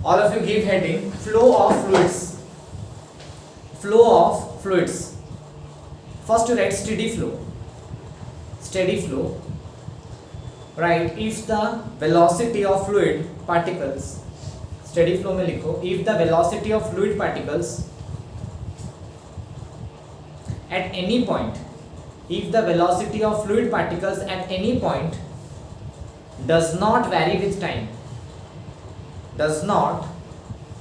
All of you give heading flow of fluids. Flow of fluids. First you write steady flow. Steady flow. Right, if the velocity of fluid particles, steady flow में लिखो, if the velocity of fluid particles at any point, if the velocity of fluid particles at any point does not vary with time, does not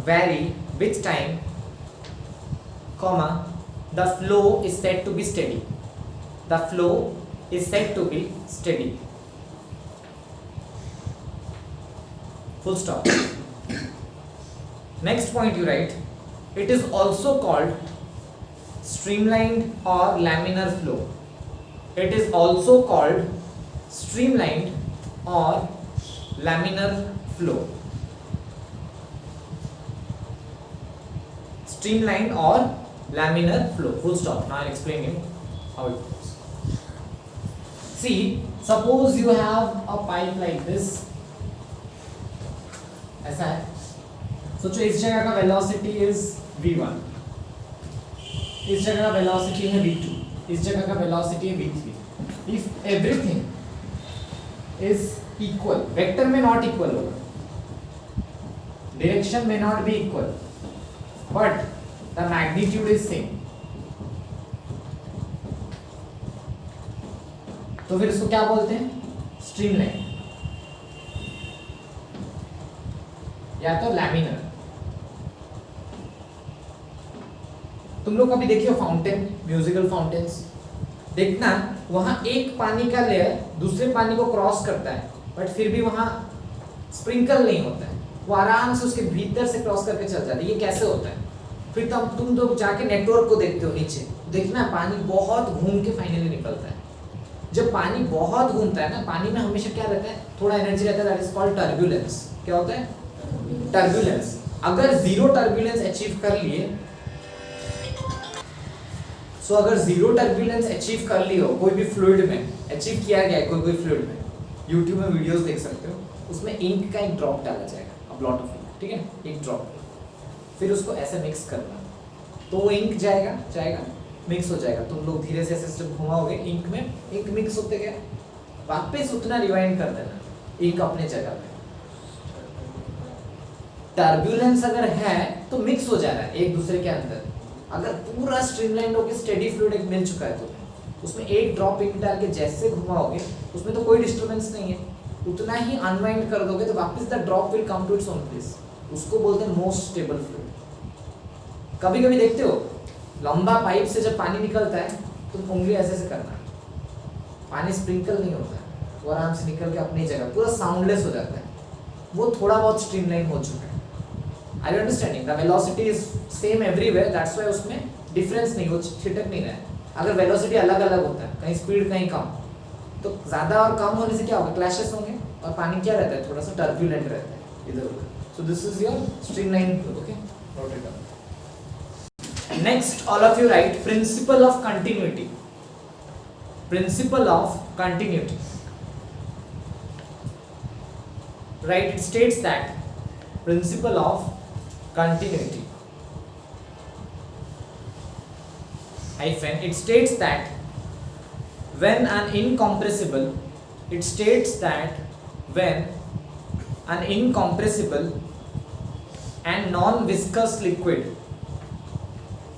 vary with time, comma, the flow is said to be steady. The flow is said to be steady. Full stop. Next point you write, it is also called streamlined or laminar flow. It is also called streamlined or laminar flow. Streamlined or laminar flow. Full stop. Now I'll explain you how it goes. See, suppose you have a pipe like this. ऐसा है. सोचो इस जगह का velocity is v1, इस जगह का velocity है v2, इस जगह का वेलोसिटी है v3. If everything is equal, vector में नॉट इक्वल होगा, डायरेक्शन में not be equal, but the magnitude is same, तो फिर इसको क्या बोलते हैं? स्ट्रीमलाइन या तो लैमिनर. तुम लोग कभी देखिए फाउंटेन, म्यूजिकल फाउंटेन्स, देखना वहां एक पानी का लेयर दूसरे पानी को क्रॉस करता है, बट फिर भी वहां स्प्रिंकल नहीं होता है, वो आराम से उसके भीतर से क्रॉस करके चल जाता है. ये कैसे होता है? फिर तुम लोग जाके नेटवर्क को देखते हो नीचे, देखना पानी बहुत घूम के फाइनली निकलता है. जब पानी बहुत घूमता है ना, पानी में हमेशा क्या रहता है? थोड़ा एनर्जी रहता है, दैट इज कॉल्ड टर्बुलेंस. क्या होता है? टर्बुलेंस. अगर जीरो टर्बुलेंस अचीव कर लिए, सो अगर जीरो टर्बुलेंस अचीव कर लियो कोई भी फ्लूइड में, अचीव किया गया है कोई फ्लूइड में, यूट्यूब में वीडियोस देख सकते हो, उसमें इंक का एक ड्रॉप डाला जाएगा, अ ब्लॉट ऑफ इंक, ठीक है, एक ड्रॉप, फिर उसको ऐसे मिक्स करना, तो वो इंक जाएगा मिक्स हो जाएगा. तुम लोग धीरे से ऐसे जब घुमाओगे इंक में, इंक मिक्स होते गए, वापस उतना रिवाइंड कर देना, इंक अपने जगह पे. टर्बुलेंस अगर है तो मिक्स हो जा रहा है एक दूसरे के अंदर. अगर पूरा स्ट्रीमलाइन होकर स्टेडी फ्लूइड एक मिल चुका है तो उसमें एक ड्रॉप इंक डाल के जैसे घुमाओगे, उसमें तो कोई डिस्टर्बेंस नहीं है, उतना ही अनवाइंड कर दोगे तो वापस the drop will come to its own place. उसको बोलते हैं मोस्ट स्टेबल फ्लूइड. कभी कभी देखते हो लंबा पाइप से जब पानी निकलता है तो उंगली ऐसे से करना, पानी स्प्रिंकल नहीं होता है, वो आराम से निकल के अपनी जगह पूरा साउंडलेस हो जाता है. वो थोड़ा बहुत स्ट्रीमलाइन हो चुका है. Are you understanding? The velocity is same everywhere. That's why उसमें difference नहीं, वो छिटक नहीं रहा है. अगर velocity अलग अलग होता है, कहीं speed कहीं कम, तो ज़्यादा और कम होने से क्या होगा? Clashes होंगे, और पानी क्या रहता है? थोड़ा सा turbulent रहता है इधर उधर. So this is your streamline flow. Okay, note it down. Next, all of you write principle of continuity. Principle of continuity. Right? It states that principle of continuity hyphen, it states that when an incompressible, it states that when an incompressible and non-viscous liquid,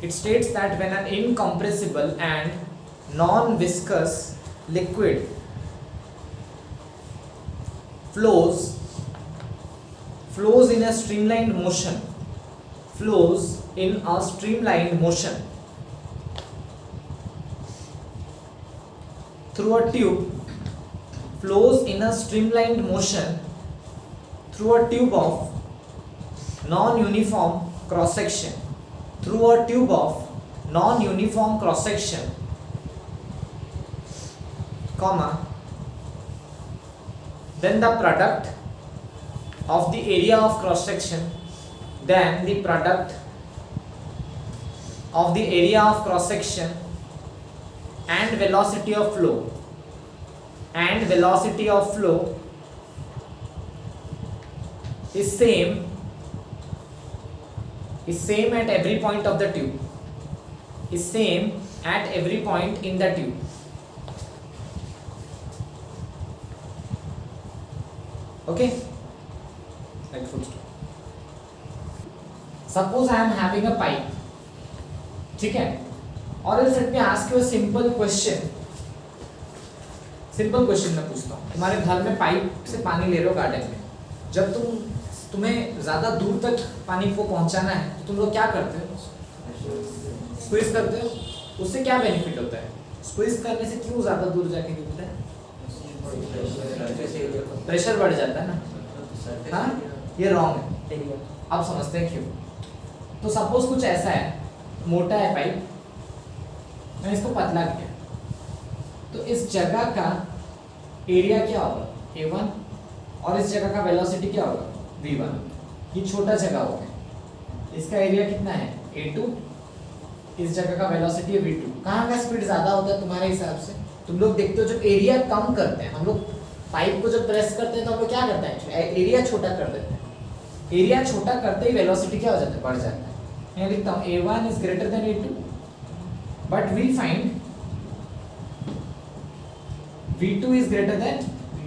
it states that when an incompressible and non-viscous liquid flows in a streamlined motion, flows in a streamlined motion through a tube, flows in a streamlined motion through a tube of non-uniform cross section, through a tube of non-uniform cross section, comma, then the product of the area of cross section, then the product of the area of cross section and velocity of flow, and velocity of flow is same is same at every point of the tube, is same at every point in the tube. Okay, like full stop. Suppose I am having a pipe, ठीक है, और else let me ask you a simple question. Simple question मैं पूछता हूँ, तुम्हारे घर में pipe से पानी ले रहे हो गार्डन में, जब तुम्हें ज्यादा दूर तक पानी को पहुंचाना है तो तुम लोग क्या करते हो? स्क्वीज करते हो। उससे क्या बेनिफिट होता है? स्क्वीज करने से क्यों ज्यादा दूर जाके गिरता है? प्रेशर बढ़ जाता है ना। हाँ, ये रॉन्ग है, अब समझते हैं क्यों। तो सपोज कुछ ऐसा है, मोटा है पाइप, मैं इसको पतला किया, तो इस जगह का एरिया क्या होगा? A1, और इस जगह का वेलोसिटी क्या होगा? V1। ये छोटा जगह हो गया, इसका एरिया कितना है? A2, इस जगह का वेलोसिटी है V2। कहाँ का स्पीड ज्यादा होता है तुम्हारे हिसाब से? तुम लोग देखते हो जब एरिया कम करते हैं, हम लोग पाइप को जब प्रेस करते हैं तो हम लोग क्या करते हैं? एरिया छोटा कर देते हैं। एरिया छोटा करते ही वेलोसिटी क्या हो जाता है? बढ़ जाता है। मैं लिखता हूँ A1 is greater than A2, but we find V2 is greater than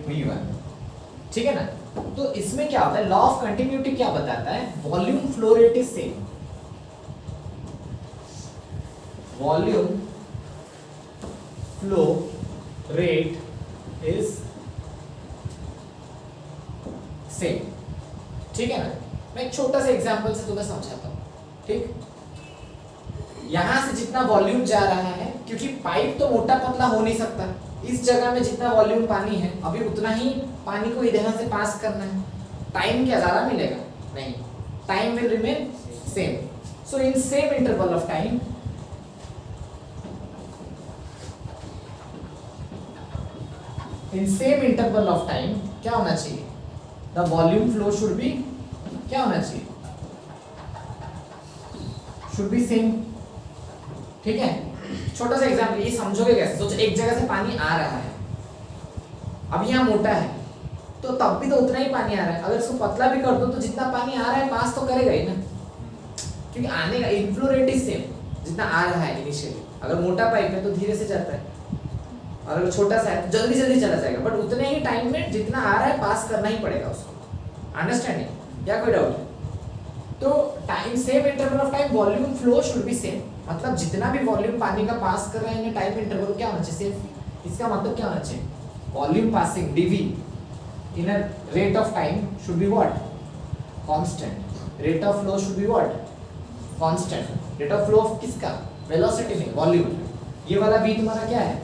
V1, ठीक है ना। तो इसमें क्या होता है? लॉ ऑफ कंटिन्यूटी क्या बताता है? Volume flow rate is same, volume flow rate is same, ठीक है ना। मैं एक छोटा सा एग्जांपल से तुम्हें समझाता हूँ, ठीक। यहां से जितना वॉल्यूम जा रहा है, क्योंकि पाइप तो मोटा पतला हो नहीं सकता, इस जगह में जितना वॉल्यूम पानी है अभी उतना ही पानी को इधर से पास करना है। टाइम क्या ज्यादा मिलेगा? नहीं, time will remain same. So in same interval of time, in same interval of time क्या होना चाहिए? The volume flow should be क्या होना चाहिए? शुड बी सेम, ठीक है। छोटा सा एग्जांपल ये समझोगे कैसे? सोचो एक जगह से पानी आ रहा है, अब यहाँ मोटा है तो तब भी तो उतना ही पानी आ रहा है। अगर इसको पतला भी कर दो तो जितना पानी आ रहा है पास तो करेगा ही ना, क्योंकि आने का इनफ्लो रेट इज सेम जितना आ रहा है इनिशियली। अगर मोटा पाइप है तो धीरे से जाता है, और अगर छोटा सा है तो जल्दी जल्दी चला जाएगा, बट उतने ही टाइम में जितना आ रहा है पास करना ही पड़ेगा उसको। अंडरस्टैंडिंग या कोई डाउट? तो time same interval of time volume flow should be same, मतलब जितना भी वॉल्यूम पानी का पास कर रहे हैं टाइम इंटरवल क्या होना चाहिए? सेम। इसका मतलब क्या होना चाहिए? Volume passing dv in a rate of time should be what? Constant. Rate of flow should be what? Constant. Rate of flow of किसका? Velocity नहीं, वॉल्यूम। ये वाला v तुम्हारा क्या है?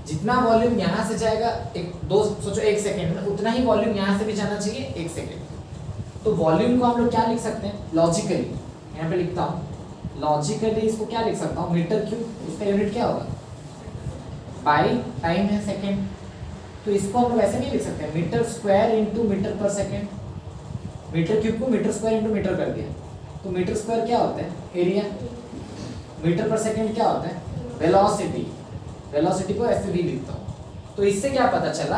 जितना वॉल्यूम यहाँ से जाएगा सोचो 1 सेकेंड में, उतना ही वॉल्यूम यहाँ से भी जाना चाहिए 1 सेकेंड। तो वॉल्यूम को हम लोग क्या लिख सकते हैं? लॉजिकली यहाँ पे लिखता हूँ, लॉजिकली इसको क्या लिख सकता हूँ? Metre cube. इसका यूनिट क्या होगा? बाई टाइम है सेकेंड, तो इसको हम लोग ऐसे नहीं लिख सकते metre square into metre per second. Metre cube को मीटर स्क्वायर इंटू मीटर कर दिया, तो मीटर स्क्वायर क्या होता है? एरिया। मीटर पर सेकेंड क्या होता है? वेलोसिटी। वेलोसिटी को ऐसे भी लिखता हूँ, तो इससे क्या पता चला?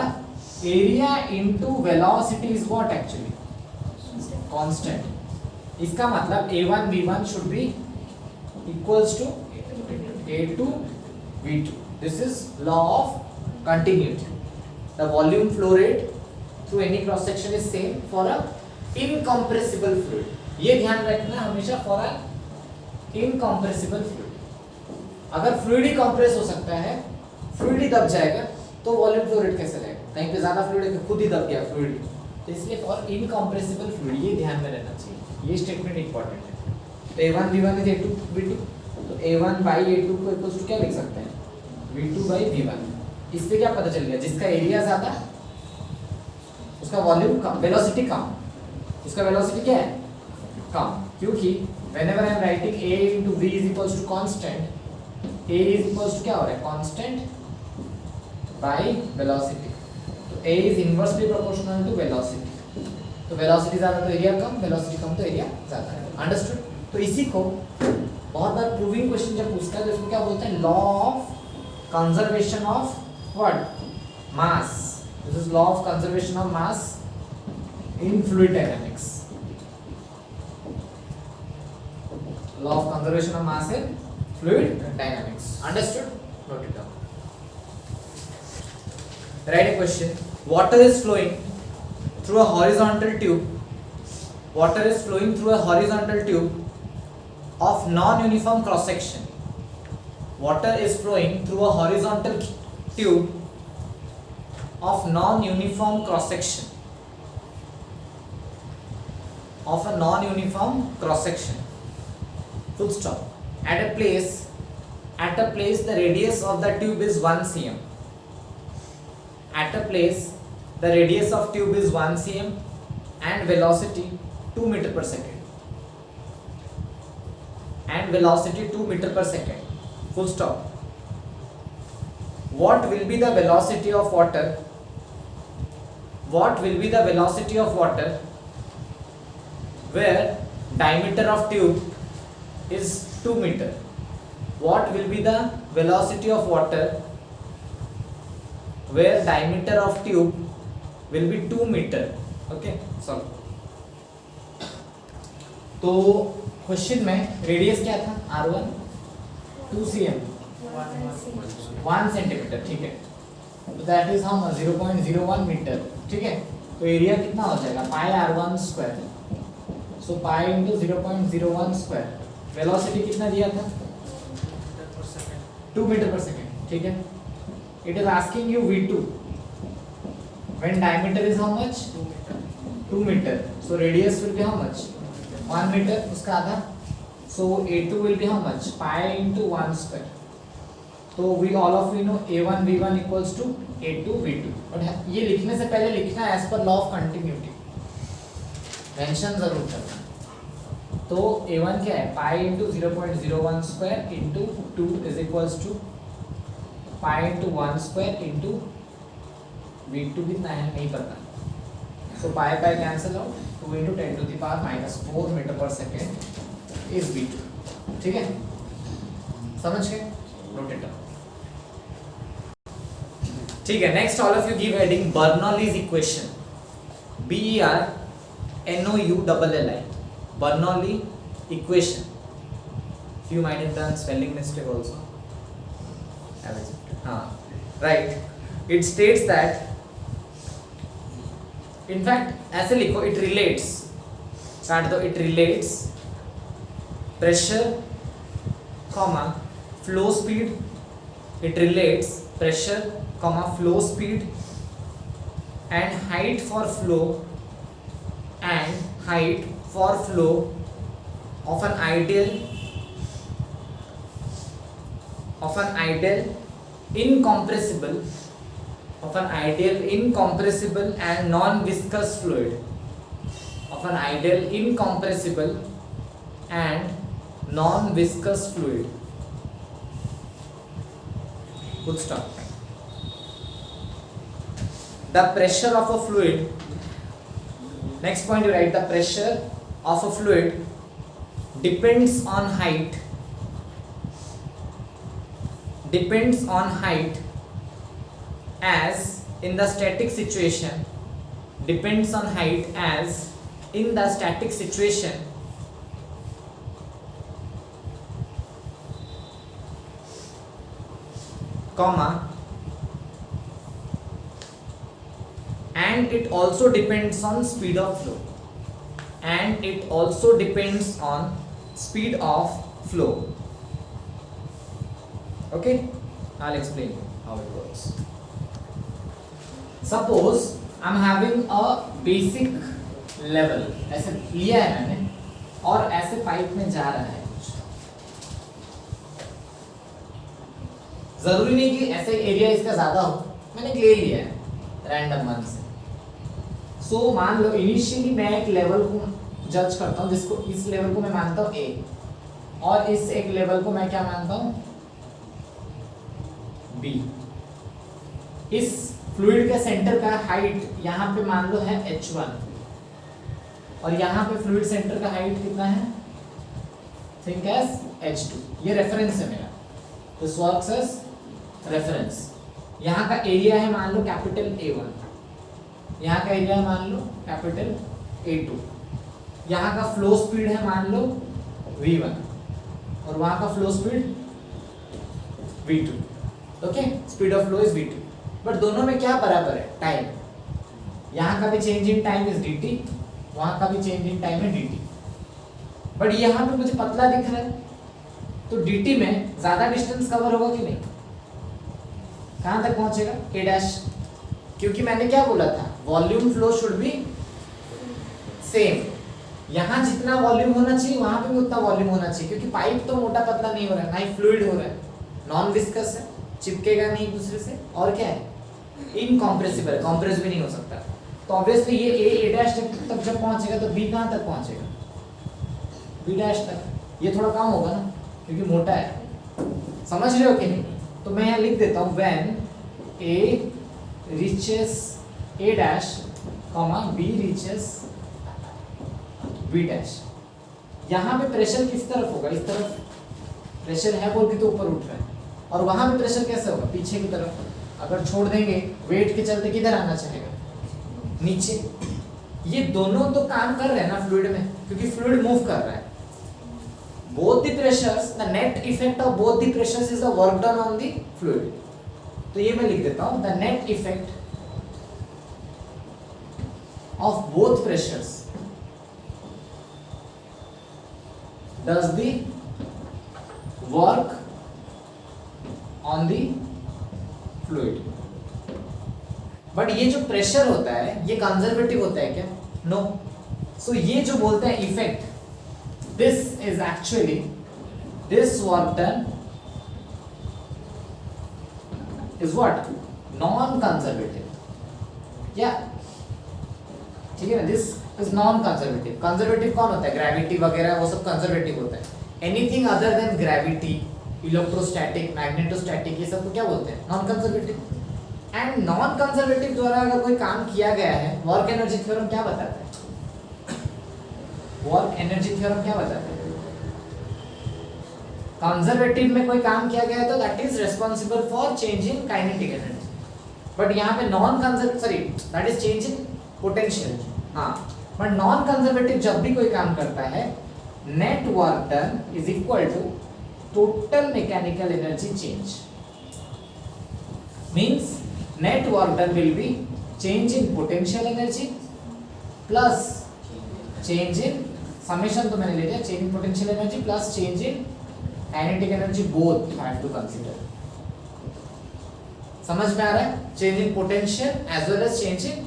Area into velocity is what actually? Constant. इसका मतलब A1 V1 should be equals to A2 V2। This is law of continuity. The volume flow rate through any cross section is same for a incompressible fluid. ये ध्यान रखना हमेशा, for a incompressible fluid. अगर fluid ही compress हो सकता है, fluid ही दब जाएगा, तो वॉल्यूम फ्लो रेट कैसे रहेगा? कहीं पे ज्यादा फ्लूइड है, खुद ही दब गया फ्लूइड। तो इसलिए फॉर इनकम्प्रेसिबल फ्लूइड ये ध्यान में रहना चाहिए, ये स्टेटमेंट इंपॉर्टेंट है। तो A1 V1 is A2 V2, तो A1 बाई A2 को इक्वल्स टू क्या लिख सकते हैं? V2 by V1। इससे क्या पता चल गया? जिसका एरिया ज्यादा उसका वॉल्यूम कम, वेलोसिटी कम। उसका वेलोसिटी क्या है? कम, क्योंकि whenever I am writing A into V is equals to constant, A is equals to क्या हो रहा है? Constant by velocity. तो A is inversely proportional to velocity। तो वेलोसिटी ज्यादा तो एरिया कम, वेलोसिटी कम तो एरिया ज्यादा। अंडरस्टूड? तो इसी को बहुत बार प्रूविंग क्वेश्चन जब पूछता है तो इसको क्या बोलते हैं? Law of conservation of what? Mass. This is law of conservation of mass in fluid dynamics. Law of conservation of mass in fluid dynamics. Understood? Note it down. Write a question. Water is flowing through a horizontal tube. Water is flowing through a horizontal tube of non-uniform cross section. Water is flowing through a horizontal tube of non-uniform cross section. Of a non-uniform cross section. Full stop. At a place the radius of the tube is 1 cm. At a place the radius of tube is 1 cm and velocity 2 meter per second. And velocity 2 meter per second. Full stop. What will be the velocity of water? What will be the velocity of water where diameter of tube is 2 meter? What will be the velocity of water where diameter of tube will be 2 meter? Okay, solve. तो question में radius क्या था? R1 2 cm 1 centimetre, ठीक है. तो that is how 0.01 metre, ठीक है. तो एरिया कितना हो जाएगा? Pi R1 square. So pi into 0.01 square. Velocity कितना दिया था? 2 मीटर पर सेकेंड, ठीक है. It is asking you V2 when diameter is how much? 2 metre. So radius will be how much? 1 metre, उसका आधा. So A2 will be how much? Pi into 1 square. तो we all of we know A1 V1 equals to A2 V2. But ये लिखने से पहले लिखना है as per law of continuity. Mention जरूर करना. तो A1 क्या है? Pi into 0.01 square into 2 is equals to pi into 1 square into V2 कितना है नहीं पता. So pi pi cancel out. 2 into 10 to the power -4 metre per second is V2. ठीक है, समझ गए? Note it down. ठीक है. Next all of you give heading Bernoulli's equation. BERNOULLI. Bernoulli equation. Few might have done spelling mistake also. Right. It states that, in fact, ऐसे लिखो, it relates. काट दो. It relates pressure, comma flow speed. It relates pressure, comma flow speed and height for flow of an ideal incompressible and non-viscous fluid. Of an ideal incompressible and non-viscous fluid. Full stop. The pressure of a fluid. Next point you write, the pressure of a fluid depends on height as in the static situation. Depends on height as in the static situation comma, and it also depends on speed of flow. And it also depends on speed of flow. Okay, I'll explain how it works. Suppose I'm having a basic level. ऐसे लिया है मैंने और ऐसे pipe में जा रहा है कुछ. जरूरी नहीं कि ऐसे एरिया इसका ज्यादा हो. मैंने ले लिया है रैंडम वन से. सो मान लो इनिशियली मैं एक लेवल को जज करता हूँ, जिसको इस लेवल को मैं मानता हूँ A, और इस एक लेवल को मैं क्या मानता हूँ? B. इस फ्लूइड के सेंटर का हाइट यहाँ पे मान लो है H1 और यहाँ पे फ्लूइड सेंटर का हाइट कितना है? Think as H2. ये रेफरेंस है मेरा. This works as reference. यहाँ का एरिया है मान लो कैपिटल A1, यहाँ का एरिया मान लो कैपिटल A2, यहाँ का फ्लो स्पीड है मान लो V1, और वहां का flow speed v2, okay, speed of flow is v2, but दोनों में क्या बराबर है, टाइम। यहाँ का भी change in time is dt, वहां का भी चेंज इन टाइम है dt, बट यहाँ पे मुझे पतला दिख रहा है, तो dt में ज्यादा डिस्टेंस कवर होगा कि नहीं, कहां तक पहुंचेगा, a डैश, क्योंकि मैंने क्या बोला था, volume flow should be same, यहाँ जितना वॉल्यूम होना चाहिए वहां पे भी उतना वॉल्यूम होना चाहिए, क्योंकि पाइप तो मोटा पतला नहीं हो रहा है, ना ही फ्लूइड हो रहा है, नॉन विस्कस है, चिपकेगा नहीं एक दूसरे से, और क्या है, इनकॉम्प्रेसिबल है, कॉम्प्रेस भी नहीं हो सकता, तो ऑब्वियसली ये a डैश तक जब पहुंचेगा तो b कहां तक पहुंचेगा, b डैश तक, ये थोड़ा कम होगा ना क्योंकि मोटा है, समझ रहे हो कि नहीं, तो मैं यहाँ लिख देता हूँ when a reaches a dash, b reaches b dash, यहाँ पे प्रेशर किस तरफ होगा, इस तरफ प्रेशर है बोल के तो ऊपर उठ रहा है, और वहां पे प्रेशर कैसे होगा, पीछे की तरफ, अगर छोड़ देंगे वेट के चलते किधर आना चाहेगा, नीचे, ये दोनों तो काम कर रहे हैं ना फ्लूइड में, क्योंकि फ्लूइड मूव कर रहा है, both the pressures, the net effect of both the pressures is the work done on the fluid, तो ये मैं लिख देता हूँ, the net effect of both pressures does the work on the fluid, but ये जो प्रेशर होता है ये कंजर्वेटिव होता है क्या, नो, सो ये जो बोलते हैं effect, this is actually this work done is what, non-conservative, yeah, ठीक है ना, this is non-conservative, conservative कौन होता है, ग्रेविटी वगैरह वो सब कंजर्वेटिव होता है, anything other than gravity, electrostatic, magnetostatic, ये सब को क्या बोलते हैं, non conservative, and non conservative द्वारा अगर कोई काम किया गया है, वर्क एनर्जी थ्योरम क्या बताता है, वर्क एनर्जी थ्योरम क्या बताता है, कंजर्वेटिव में कोई काम किया गया है तो that is responsible for change in kinetic energy, but यहाँ पे non conservative, sorry that is change in potential, हाँ, बट नॉन कंजर्वेटिव जब भी कोई काम करता है, net work done is equal to total mechanical energy change, means net work done will be change in potential energy plus change in summation, तो मैंने ले लिया, change in potential energy plus change in kinetic energy, both have to consider, समझ में आ रहा है, change in potential as well as change in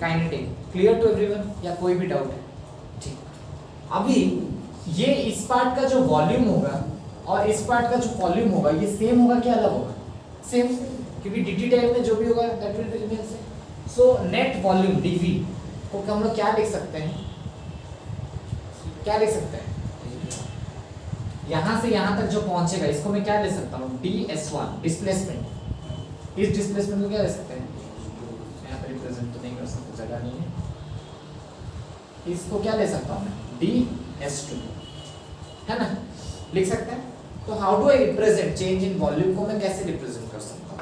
kinetic, clear to everyone, या कोई भी डाउट है, ठीक, अभी ये इस पार्ट का जो वॉल्यूम होगा और इस पार्ट का जो वॉल्यूम होगा ये सेम होगा क्या अलग होगा, सेम, क्योंकि dt टाइम में जो भी होगा that will remain same, so net volume dv को हम लोग क्या लिख सकते हैं, क्या लिख सकते हैं, यहां से यहां तक जो पहुंचेगा इसको मैं क्या ले सकता हूं, ds1 डिस्प्लेसमेंट, इस डिस्प्लेसमेंट को क्या ले सकते हैं, यहां पर रिप्रेजेंट तो नहीं कर सकते, जगह नहीं है, इसको क्या ले सकता हूं मैं, ds2, है ना, लिख सकते हैं, तो how do I represent change in volume को, मैं कैसे रिप्रेजेंट कर सकता हूं,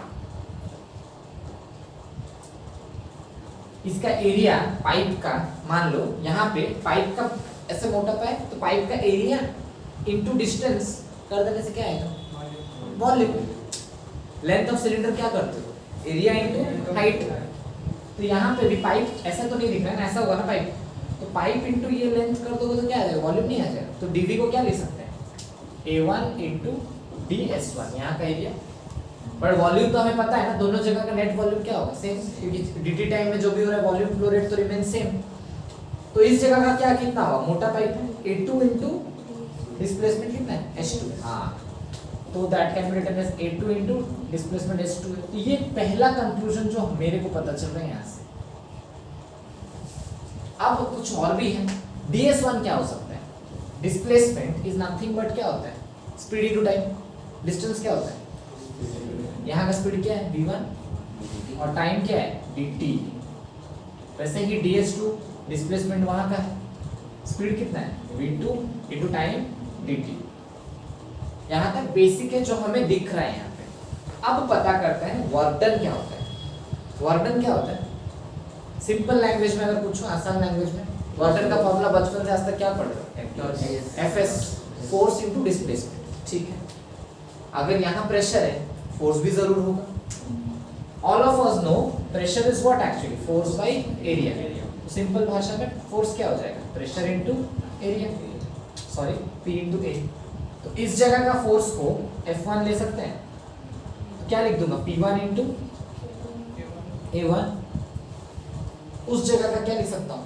इसका एरिया पाइप का, मान लो यहाँ पे पाइप का ऐसे मोटा पाइप, तो पाइप का एरिया इनटू डिस्टेंस कर देने से क्या आएगा, वॉल्यूम, लेंथ ऑफ सिलेंडर क्या करते हो, एरिया इनटू हाइट, तो यहाँ पे भी पाइप ऐसा तो नहीं दिख रहा है ना, ऐसा होगा ना पाइप, तो पाइप इनटू ये लेंथ कर दोगे तो क्या आ जाएगा, वॉल्यूम नहीं आ जाएगा, तो dv को क्या ले सकते हैं, a1 इनटू ds1, यहाँ का एरिया, पर वॉल्यूम तो हमें पता है ना, दोनों जगह का नेट वॉल्यूम क्या होगा, सेम, क्योंकि dt टाइम में जो भी हो रहा है वॉल्यूम फ्लो रेट तो रिमेन सेम, तो इस जगह का क्या कितना होगा, मोटा पाइप है, a2 इनटू डिस्प्लेसमेंट कितना है, h2, हाँ, तो that can be written as a2 into displacement h2, तो ये पहला कंक्लूजन जो मेरे को पता चल रहा है यहाँ से। अब कुछ और भी है, ds1 क्या हो सकता है, डिस्प्लेसमेंट इज नथिंग बट क्या होता है, स्पीड इनटू टाइम, डिस्टेंस क्या होता है, यहाँ का स्पीड क्या है v1 और टाइम क्या है dt, वैसे ही ds2 डिस्प्लेसमेंट वहां का है, स्पीड कितना है v2 इनटू टाइम dt, यहाँ तक बेसिक है जो हमें दिख रहा है यहाँ पे। अब पता करते हैं वर्क डन क्या होता है, वर्क डन क्या होता है, सिंपल लैंग्वेज में अगर पूछूं, आसान लैंग्वेज में, वर्क डन का फॉर्मूला बचपन से आज तक क्या पढ़ रहे हो, Fs, फोर्स इनटू डिस्प्लेसमेंट, ठीक है, अगर यहाँ प्रेशर है फोर्स भी जरूर होगा. All of us know pressure is what actually, force by area. Simple भाषा में फोर्स क्या हो जाएगा, pressure into area, sorry P into A. तो इस जगह का फोर्स को F1 ले सकते हैं, तो क्या लिख दूंगा P1 इनटू A1. उस जगह का क्या लिख सकता हूं,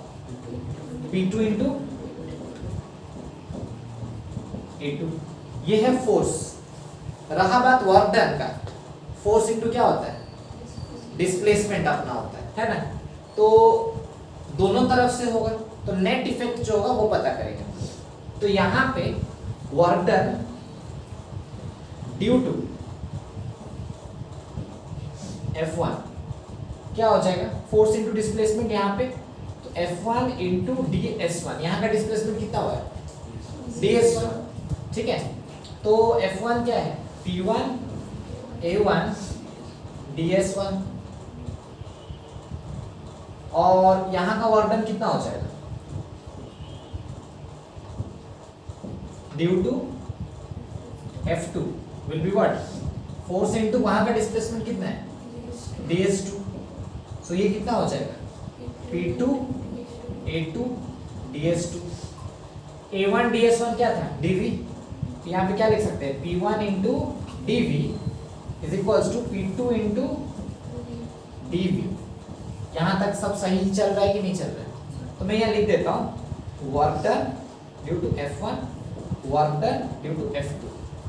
P2 इनटू A2. ये है फोर्स. रहा बात वर्क डन का, फोर्स इनटू क्या होता है, डिस्प्लेसमेंट अपना होता है ना. तो दोनों तरफ से होगा, तो नेट इफेक्ट जो होगा वो पता करेंगे. तो यहां पे work done due to F1 क्या हो जाएगा, फोर्स इनटू डिस्प्लेसमेंट यहाँ पे, तो F1 इनटू DS1. यहाँ का डिस्प्लेसमेंट कितना हुआ है, DS1. ठीक है, तो F1 क्या है, P1 A1 DS1. और यहाँ का वर्क डन कितना हो जाएगा, due to F2 will be what, force into वहां का डिस्प्लेसमेंट कितना है, DS2. सो ये कितना हो जाएगा, P2 A2 DS2. A1 DS1 क्या था, dV. यहाँ पे क्या लिख सकते हैं, P1 into dV is equals to P2 into dV. यहाँ तक सब सही चल रहा है कि नहीं चल रहा है, तो मैं यहाँ लिख देता हूँ work done due to F1, work done due to F2.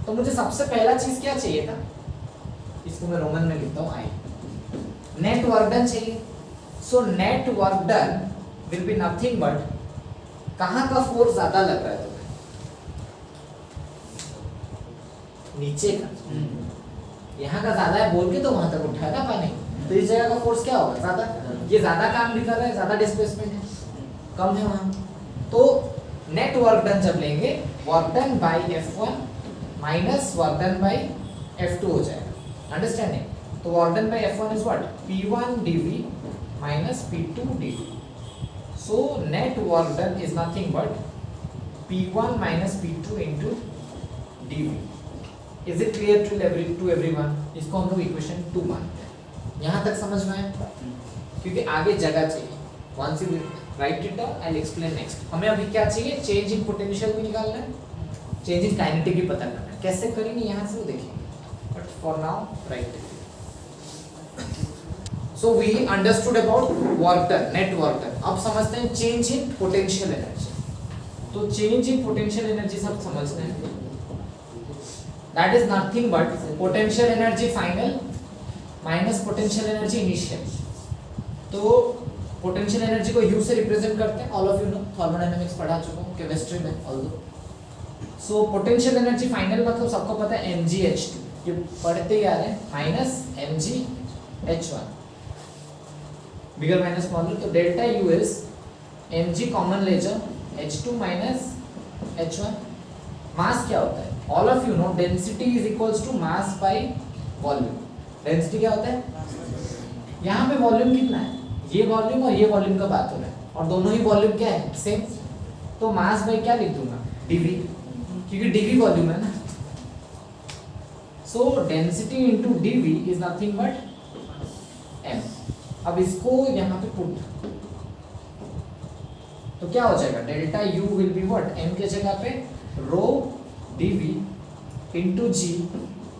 तो मुझे सबसे पहला चीज क्या चाहिए था, इसको मैं रोमन में लिखता हूँ I, नेट वर्क डन चाहिए. सो net work done will be nothing but, कहाँ का फोर्स ज्यादा लग रहा है तुम्हें, नीचे का. यहाँ का ज्यादा है बोल के तो वहां तक उठाएगा पानी, तो इस जगह का फोर्स क्या होगा, ज्यादा. ये ज्यादा काम भी कर रहा है, ज्यादा डिस्प्लेसमेंट है, कम है वहां. तो नेट वर्क डन जब लेंगे, work done by F1 minus work done by F2 हो जाएगा. अंडरस्टैंडिंग. तो work done by F1 is what, P1 dV minus P2 dV. So net work done is nothing but P1 minus P2 into dV. Is it clear to everyone. इसको हम लोग equation 2 मानते हैं. यहाँ तक समझ में आया, क्योंकि आगे जगह चाहिए. Once you write it down I will explain next. हमें अभी क्या चाहिए, चेंज इन पोटेंशियल भी निकालना है, चेंज इन काइनेटिक भी पता करना है. कैसे करेंगे यहाँ से वो देखेंगे, but for now right. So we understood about work done, net work done. अब समझते हैं चेंज इन पोटेंशियल एनर्जी. तो चेंज इन पोटेंशियल एनर्जी सब समझते हैं. That is nothing but potential energy final minus potential energy initial. तो potential energy को U से रिप्रेजेंट करते हैं. All of you know, thermodynamics पढ़ा चुका हूं केमिस्ट्री में although. So potential energy final मतलब सबको पता है mgh2, ये पढ़ते ही आ रहे हैं, minus mgh1, bigger minus smaller. तो delta U is mg common ले जाओ, h2 माइनस h1. मास क्या होता है, all of you know, density is equals to mass by volume. Density क्या होता है, यहाँ पे वॉल्यूम कितना है, ये वॉल्यूम और ये वॉल्यूम का बात हो रहा है, और दोनों ही वॉल्यूम क्या है, सेम. तो मास बाय क्या लिख दूंगा, dV, क्योंकि dV वॉल्यूम है ना. सो density into dV is nothing but m. अब इसको यहाँ पे पुट, तो क्या हो जाएगा, delta U will be what, m के जगह पे रो dV into G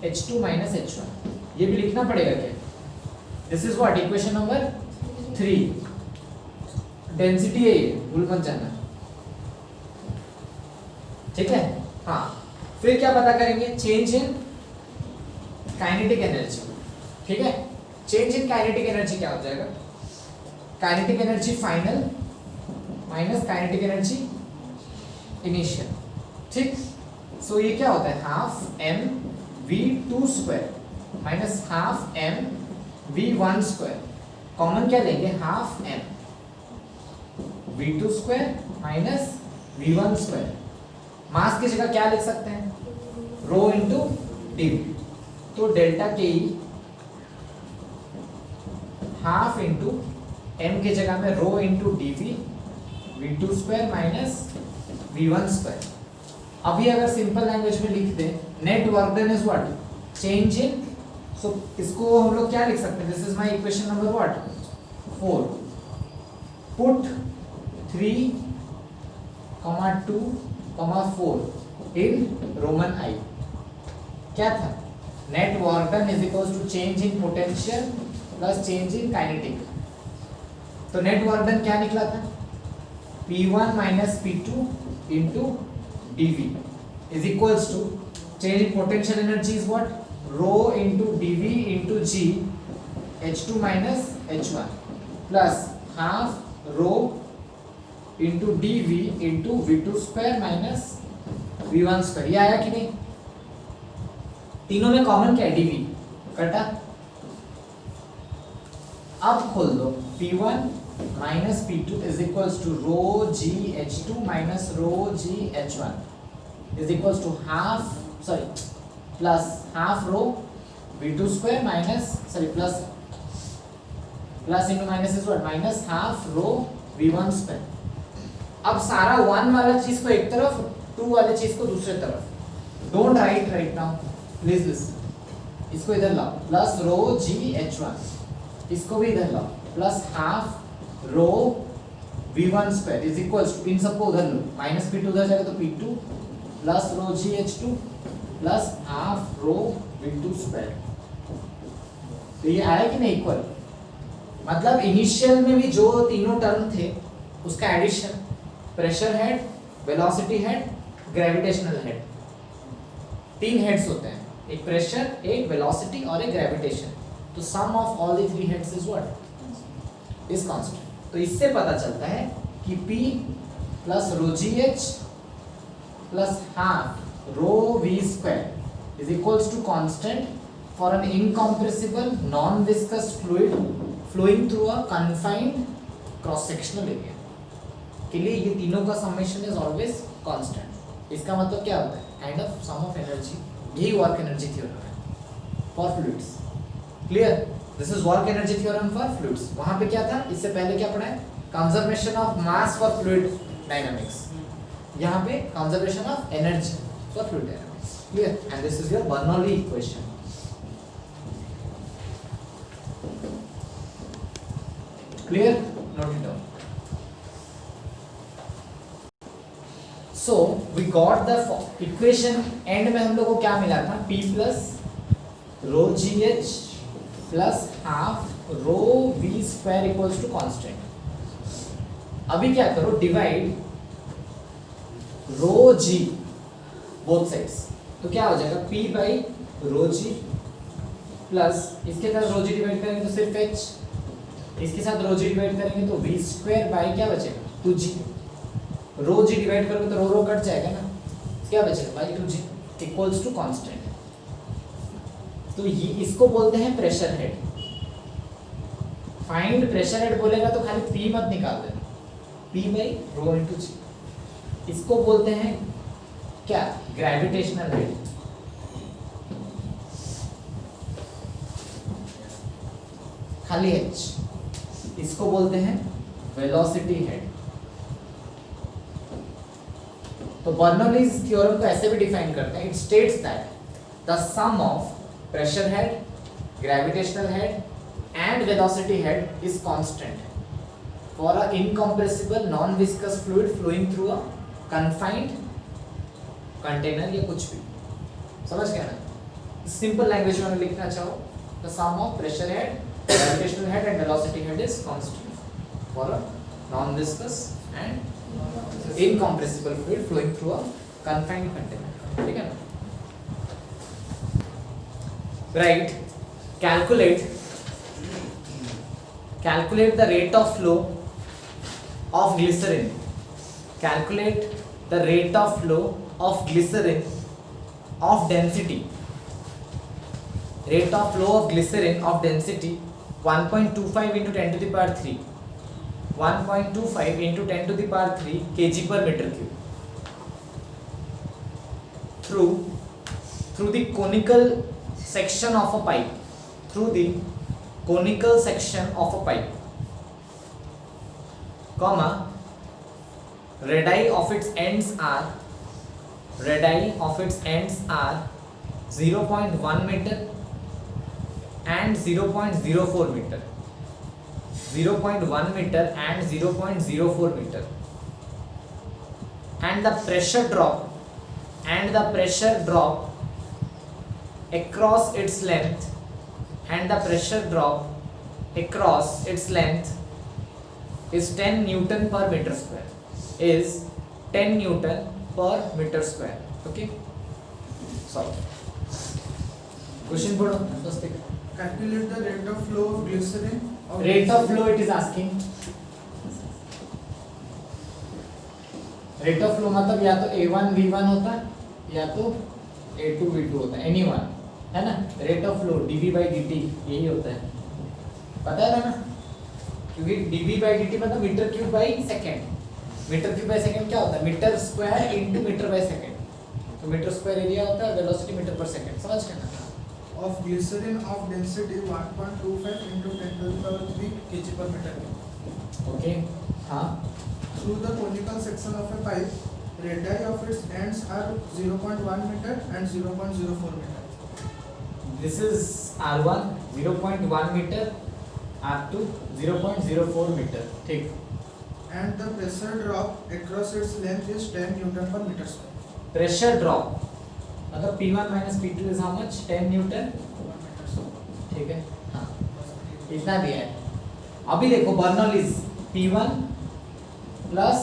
h2 minus h1. ये भी लिखना पड़ेगा क्या, this is what, equation number 3. Density है ये, भूल मत जाना. ठीक है. हाँ, फिर क्या पता करेंगे, चेंज इन काइनेटिक एनर्जी. ठीक है, चेंज इन काइनेटिक एनर्जी क्या हो जाएगा, kinetic energy final minus kinetic energy initial. ठीक. सो ये क्या होता है, half m v2 square minus half m v1 square. Common क्या लेंगे, half m v2 square minus v1 square. Mass की जगह क्या लिख सकते हैं, रो इंटू dV. तो delta K E half into m के जगह में rho into dV v2 square minus v1 square. अभी अगर सिंपल लैंग्वेज में लिख दे, net work done is what, change in, so इसको हम लोग क्या लिख सकते हैं, this is my equation number what 4, put 3, 2, 4 in Roman I. क्या था, net work done is equals to change in potential plus change in kinetic. तो नेट वर्क डन क्या निकला था, P1 minus P2 into dV is equals to change in potential energy is what, rho into dV into G H2 minus H1 plus half rho into dV into V2 square minus V1 square। ये आया कि नहीं, तीनों में common क्या है, dV कटा। अब खोल दो, P1 minus P2 is equals to rho G H2 minus rho G H1 is equals to plus half rho V2 square minus plus into minus is what, minus half rho V1 square। अब सारा 1 वाला चीज को एक तरफ, 2 वाले चीज को दूसरे तरफ। Don't write right now, please listen. इसको इधर लाओ, प्लस रो G H1, इसको भी इधर लाओ, plus half rho V1 square is equals to, इन सबको उधर लो, माइनस P2 उधर जाएगा तो P2 plus rho G H2 plus half rho V2 square. तो ये आया कि नहीं इक्वल, मतलब इनिशियल में भी जो तीनों टर्म थे उसका addition, pressure head, velocity head, gravitational head, 3 heads होते हैं, एक प्रेशर, एक वेलोसिटी और एक ग्रेविटेशन। तो sum of all the 3 heads is what, is constant. तो इससे पता चलता है कि P plus rho ji H plus half rho we square is equals to constant for an incompressible non viscous fluid flowing through a confined cross sectional area के लिए ये तीनों का समेशन इज ऑलवेज कांस्टेंट। इसका मतलब क्या होता है, kind of sum of energy, यही वर्क एनर्जी थ्योरम है for fluids. Clear, this is work energy theorem for fluids. वहां पे क्या था, इससे पहले क्या पढ़ा है, conservation of mass for fluid dynamics, यहाँ पे conservation of energy for fluid dynamics. Clear, and this is your Bernoulli equation. Clear, note it down. So we got the equation, end में हम लोग को क्या मिला था, P plus rho ji H plus half rho we square equals to constant. अभी क्या करो, divide rho g both sides, तो क्या हो जाएगा, P by rho g plus इसके साथ रो जी डिवाइड करेंगे तो सिर्फ H, इसके साथ रो जी डिवाइड करेंगे तो V स्क्वायर बाई क्या बचेगा, 2G। रो जी डिवाइड करोगे तो रो कट जाएगा ना, क्या बचेगा, by 2G equals to constant. तो ये इसको बोलते हैं pressure head. Find pressure head बोलेगा तो खाली P मत निकाल देना, P बाई रो इंटू जी। इसको बोलते हैं क्या, ग्रेविटेशनल हेड। खाली H, इसको बोलते हैं वेलोसिटी हेड। तो बर्नौलीज थ्योरम को ऐसे भी डिफाइन करते हैं, it states that the sum of pressure head, gravitational head and velocity head is constant for a incompressible non-viscous fluid flowing through a confined container या कुछ भी, समझ गया ना। सिंपल लैंग्वेज में लिखना चाहो, the sum of pressure head, gravitational head and velocity head is constant for a non-viscous and incompressible fluid flowing through a confined container, ठीक है ना। Right, calculate the rate of flow of glycerin. Calculate the rate of flow of glycerin of density. Rate of flow of glycerin of density 1.25 into 10 to the power 3. 1.25 into 10 to the power 3 kg per meter cube. Through the conical section of a pipe, through the conical section of a pipe, comma, radii of its ends are radii of its ends are 0.1 meter and 0.04 meter. 0.1 meter and 0.04 meter. And the pressure drop across its length is 10 Newton per meter square. Okay. So question पढ़ो first. Calculate the rate of flow of glycerin. Rate of flow it is asking. Rate of flow मतलब या तो A1 V1 होता है या तो A2 V2 होता है, any one, है ना. Rate of flow dV by dt यही होता है, पता है ना, क्योंकि dV by dt मतलब metre cube by second. Metre cube by second क्या होता है? Metre square into metre by second. तो मीटर स्क्वायर एरिया होता है, वेलोसिटी मीटर पर सेकेंड. समझ गए ना? Of glycerin of density 1.25 into 10 to the power 3 kg per meter cube. Okay. हाँ. Through the conical section of a pipe, radii of its ends are 0.1 meter and 0.04 meter. This is R1 0.1 meter, R2 0.04 meter. ठीक. And the pressure drop across its length is 10 Newton per meter square. Pressure drop मतलब P1 minus P2 is how much? 10 Newton. ठीक है. हाँ. इतना दिया है. अभी देखो Bernoulli's P1 plus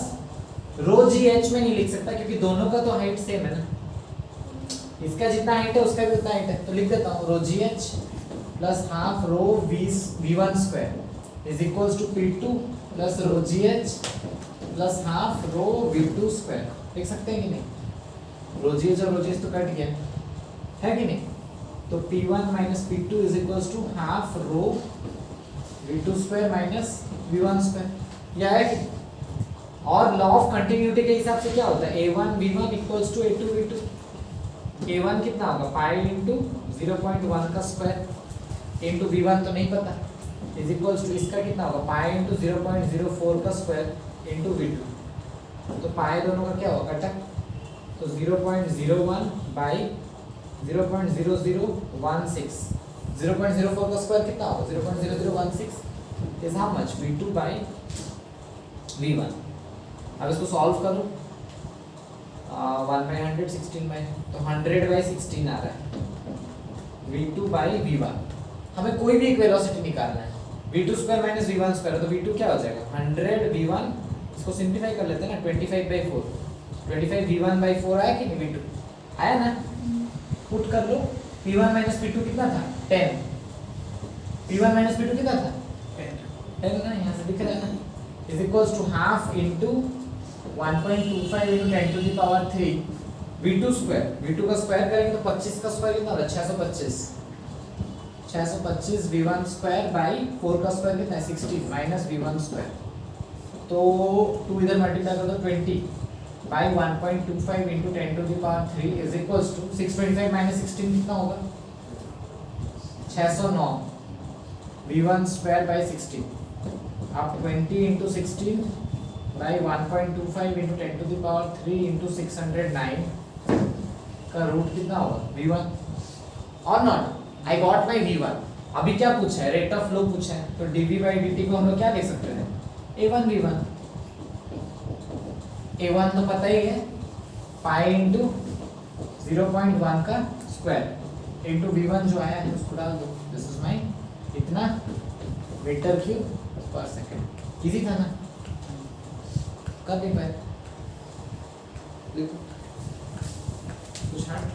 rho GH में नहीं लिख सकता क्योंकि दोनों का तो हाइट सेम है ना. इसका जितना हाइट है उसका भी उतना हाइट है, तो लिख देता हूँ rho GH plus half rho V1 square is equals to P2 plus rho GH plus half rho V2 square. लिख सकते हैं कि नहीं? रो GH और रो GH तो कट गया है कि नहीं? तो P1 minus P2 is equals to half rho V2 square minus V1 square. यह है कि और लॉ ऑफ कंटिन्यूटी के हिसाब से क्या होता है? A1 V1 equals to A2 V2. A1 कितना होगा? पाई इंटू 0.1 का स्क्वायर इंटू V1 तो नहीं पता, इज इक्वल्स टू इसका कितना होगा? पाई इंटू 0.04 का स्क्वायर इंटू V2. तो पाई दोनों का क्या होगा? कटा. तो 0.01 बाई 0.0016. 0.04 का स्क्वायर कितना होगा? 0.0016 is how much? V2 by V1. अब इसको सॉल्व करो. 1/100 16 तो 100/16 आ रहा है. V2 by V1. हमें कोई भी एक वेलोसिटी निकालना है. V2 square minus V1 square, तो V2 क्या हो जाएगा? 100 V1. इसको सिंप्लीफाई कर लेते हैं ना. 25/4. 25 V1/4 आया कि नहीं? V2 आया ना. पुट कर लो. P1 माइनस P2 कितना था? 10. P1 माइनस P2 कितना था? 10 ना, यहाँ से दिख रहा है ना. Is equals to half into 1.25 into 10 to the power 3 V2 square. V2 का स्क्वायर करेंगे तो 25 का स्क्वायर कितना होगा? 625 V1 स्क्वायर बाई 4 का स्क्वायर कितना है? 16 माइनस V1 स्क्वायर. तो 2 इधर मल्टीप्लाई कर दो 20 by 1.25 into 10 to the power 3 is equals to 625 minus 16 कितना होगा? 609 V1 स्क्वायर बाई 16. अब 20 into 16 by 1.25 into 10 to the power 3 into 609 का रूट कितना होगा? V1 और not. I got my V1. अभी क्या पूछा है? रेट ऑफ फ्लो पूछा है. तो dV by dt को हम लोग क्या लिख सकते हैं? A1 V1. A1 तो पता ही है, पाई इंटू 0.1 का स्क्वायर इंटू V1 जो आया है उसको डाल दो. दिस इज माई इतना मीटर क्यूब पर सेकेंड. इजी था ना? कर नहीं पाए. देखो